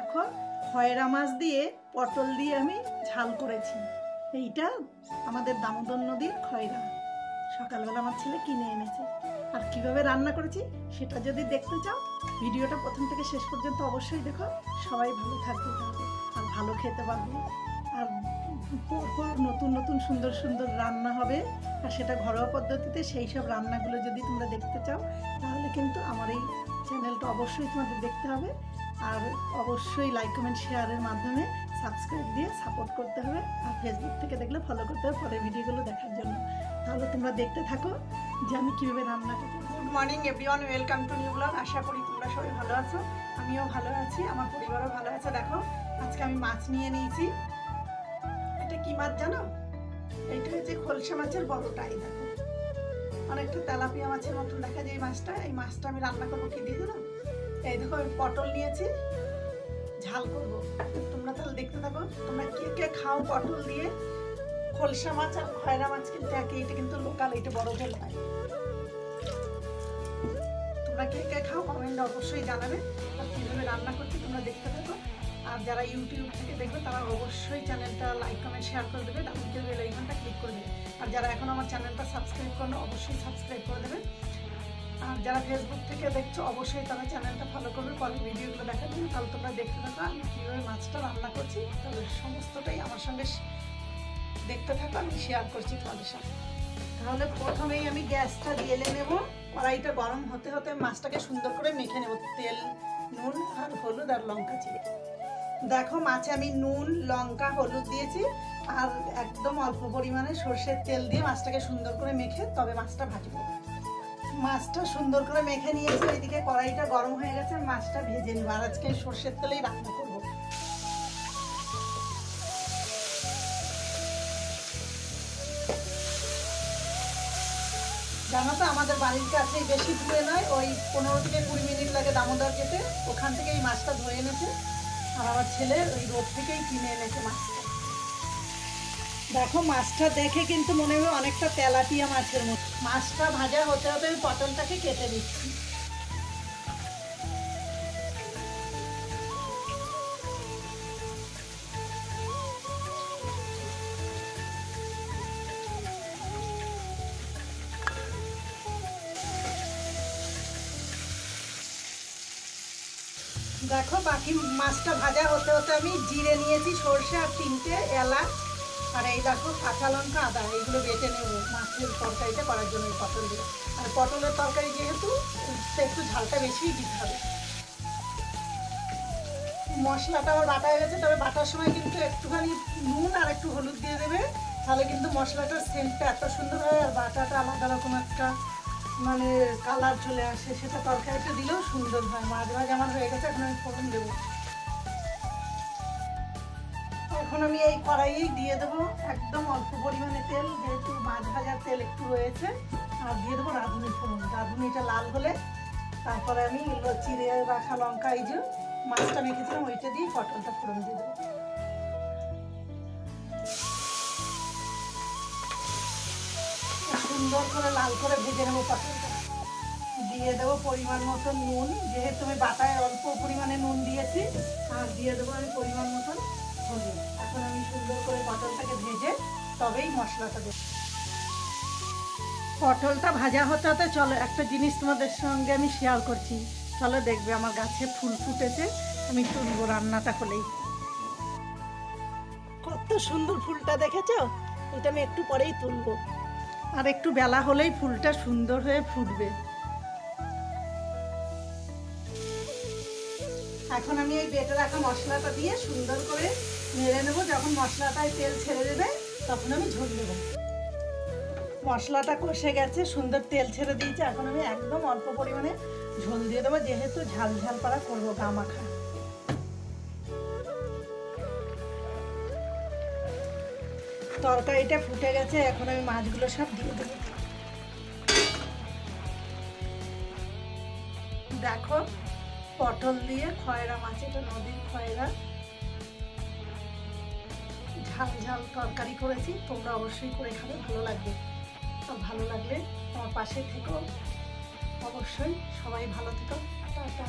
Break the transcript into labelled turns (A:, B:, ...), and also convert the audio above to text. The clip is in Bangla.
A: দেখো খয়রা মাছ দিয়ে পটল দিয়ে আমি ঝাল করেছি। এইটা আমাদের দামোদর নদীর খয়রা, সকালবেলা আমার ছেলে কিনে এনেছে। আর কিভাবে রান্না করেছি সেটা যদি দেখতে চাও ভিডিওটা প্রথম থেকে শেষ পর্যন্ত অবশ্যই দেখো। সবাই ভালো থাকবে আর ভালো খেতে পারবে, আর পরপর নতুন নতুন সুন্দর সুন্দর রান্না হবে। আর সেটা ঘরোয়া পদ্ধতিতে। সেই সব রান্নাগুলো যদি তোমরা দেখতে চাও তাহলে কিন্তু আমার এই চ্যানেলটা অবশ্যই তোমাদের দেখতে হবে। আর অবশ্যই লাইক কমেন্ট শেয়ারের মাধ্যমে সাবস্ক্রাইব দিয়ে সাপোর্ট করতে হবে। আর ফেসবুক থেকে দেখলে ফলো করতে হবে পরের ভিডিওগুলো দেখার জন্য। তাহলে তোমরা দেখতে থাকো যে আমি কীভাবে রান্না করি। Good morning everyone, welcome to new blog. আশা করি তোমরা সবাই ভালো আছো, আমিও ভালো আছি, আমার পরিবারও ভালো আছে। দেখো আজকে আমি মাছ নিয়ে নিয়েছি। এটা কি মাছ জানো? এইটা হচ্ছে খলসা মাছের বড়টাই। দেখো অনেকটা তেলাপিয়া মাছের মতন দেখা যায় এই মাছটা। এই মাছটা আমি রান্না করবো কি দিয়ে জানো? এই দেখো আমি পটল নিয়েছি, ঝাল করব। তোমরা তাহলে দেখতে থাকো। তোমরা কে কে খাও পটল দিয়ে? খলসা মাছ আর খয়রা মাছ কিন্তু একই, এটা কিন্তু লোকাল, এটা বড় ভেল পাই। তোমরা কে কে খাও কমেন্টে অবশ্যই জানাবে। আর কীভাবে রান্না করছি তোমরা দেখতে থাকো। আর যারা ইউটিউব থেকে দেখবে তারা অবশ্যই চ্যানেলটা লাইক কমেন্ট শেয়ার করে দেবে, ডাউনলোড বেল আইকনটা ক্লিক করে দেবে। আর যারা এখন আমার চ্যানেলটা সাবস্ক্রাইব করো অবশ্যই সাবস্ক্রাইব করে দেবে। আর যারা ফেসবুক থেকে দেখছো অবশ্যই তারা চ্যানেলটা ফলো করবে পরের ভিডিওগুলো দেখার জন্য। তাহলে তোমরা দেখতে থাকো আমি কীভাবে মাছটা রান্না করছি। তাহলে সমস্তটাই আমার সঙ্গে দেখতে থাকো, আমি শেয়ার করছি তোমাদের সাথে। তাহলে প্রথমেই আমি গ্যাসটা জ্বেলে নেব। কড়াইটা গরম হতে হতে মাছটাকে সুন্দর করে মেখে নেব। তেল, নুন আর হলুদ আর লঙ্কা চিড়ে। দেখো মাছে আমি নুন, লঙ্কা, হলুদ দিয়েছি আর একদম অল্প পরিমাণে সর্ষের তেল দিয়ে মাছটাকে সুন্দর করে মেখে তবে মাছটা ভাজবো। মাছটা সুন্দর করে মেখে নিয়েছি। ওইদিকে কড়াইটা গরম হয়ে গেছে, মাছটা ভেজে নেব। আর আজকে সর্ষের তেলেই রান্না করব। জানো তো আমাদের বাড়ির কাছেই, বেশি দূরে নয়, ওই 15 থেকে 20 মিনিট লাগে দামোদর যেতে। ওখান থেকে এই মাছটা ধরে এনেছে আর আমার ছেলে ওই রোড থেকেই কিনে এনেছে মাছটা। দেখো মাছটা দেখে কিন্তু মনে হয় অনেকটা তেলাপিয়া মাছের মতো। মাছটা ভাজা হতে হতে আমি পটলটাকে কেটে দিচ্ছি। দেখো বাকি মাছটা ভাজা হতে হতে আমি জিরে নিয়েছি, সর্ষে আর 3টে এলাচ, আর এই দেখো কাঁচা লঙ্কা, আদা, এগুলো বেটে নেব মাছের তরকারিটা করার জন্য এই পটল দিয়ে। আর পটলের তরকারি যেহেতু একটু ঝালটা বেশিই দিতে হবে। মশলাটা আমার বাটা হয়ে গেছে, তবে বাটার সময় কিন্তু একটুখানি নুন আর একটু হলুদ দিয়ে দেবে, তাহলে কিন্তু মশলাটার সেন্টটা এত সুন্দর হয় আর বাটাটা আলাদা রকম একটা মানে কালার চলে আসে। সেটা তরকারিতে দিলেও সুন্দর হয়। মাছ ভাজা আমার হয়ে গেছে, এখন আমি ফোড়ন দেবো। এখন আমি এই কড়াইয়েই দিয়ে দেবো একদম অল্প পরিমাণে তেল, যেহেতু মাছ ভাজার তেল একটু রয়েছে। আর দিয়ে দেবো রাঁধুনি ফোড়ন। রাঁধুনিটা লাল হলে তারপরে আমি চিড়ে রাখা লঙ্কা, এই যে মাছটা মেখেছিলাম ওইটা দিয়ে পটলটা ফোড়ন দিয়ে দেবো। সুন্দর করে লাল করে ভেজে নেবো পটলটা। দিয়ে দেবো পরিমাণ মতো নুন, যেহেতু আমি বাটায় অল্প পরিমাণে নুন দিয়েছি। আর দিয়ে দেবো আমি পরিমাণ মতন হলুদ। এখন আমি সুন্দর করে পটলটাকে ভেজে তবেই মশলাটা দেবো। পটলটা ভাজা হতে হতে চলো একটা জিনিস তোমাদের সঙ্গে আমি শেয়ার করছি। চলো দেখবে আমার গাছে ফুল ফুটেছে, আমি তুলবো রান্নাটা হলেই। কত সুন্দর ফুলটা দেখেছো? এটা আমি একটু পরেই তুলবো। আর একটু বেলা হলেই ফুলটা সুন্দর হয়ে ফুটবে। এখন আমি এই বেটে রাখা মশলাটা দিয়ে সুন্দর করে নেড়ে নেবো। যখন মশলাটায় তেল ছেড়ে দেবে তখন আমি ঝোল দেবো। মশলাটা কষে গেছে, সুন্দর তেল ছেড়ে দিয়েছে। এখন আমি একদম অল্প পরিমাণে ঝোল দিয়ে দেবো, যেহেতু ঝাল ঝাল পাড়া করবো গা মাখা। তরকারিটা ফুটে গেছে, এখন আমি মাছগুলো সব দিয়ে দেবো। দেখো পটল দিয়ে খয়রা মাছ, এটা নদীর খয়রা, ঝাল ঝাল তরকারি করেছি। তোমরা অবশ্যই করে খাবে, ভালো লাগবে। আর ভালো লাগলে আমার পাশে থেকো, অবশ্যই সবাই ভালো থেকো। টাটা।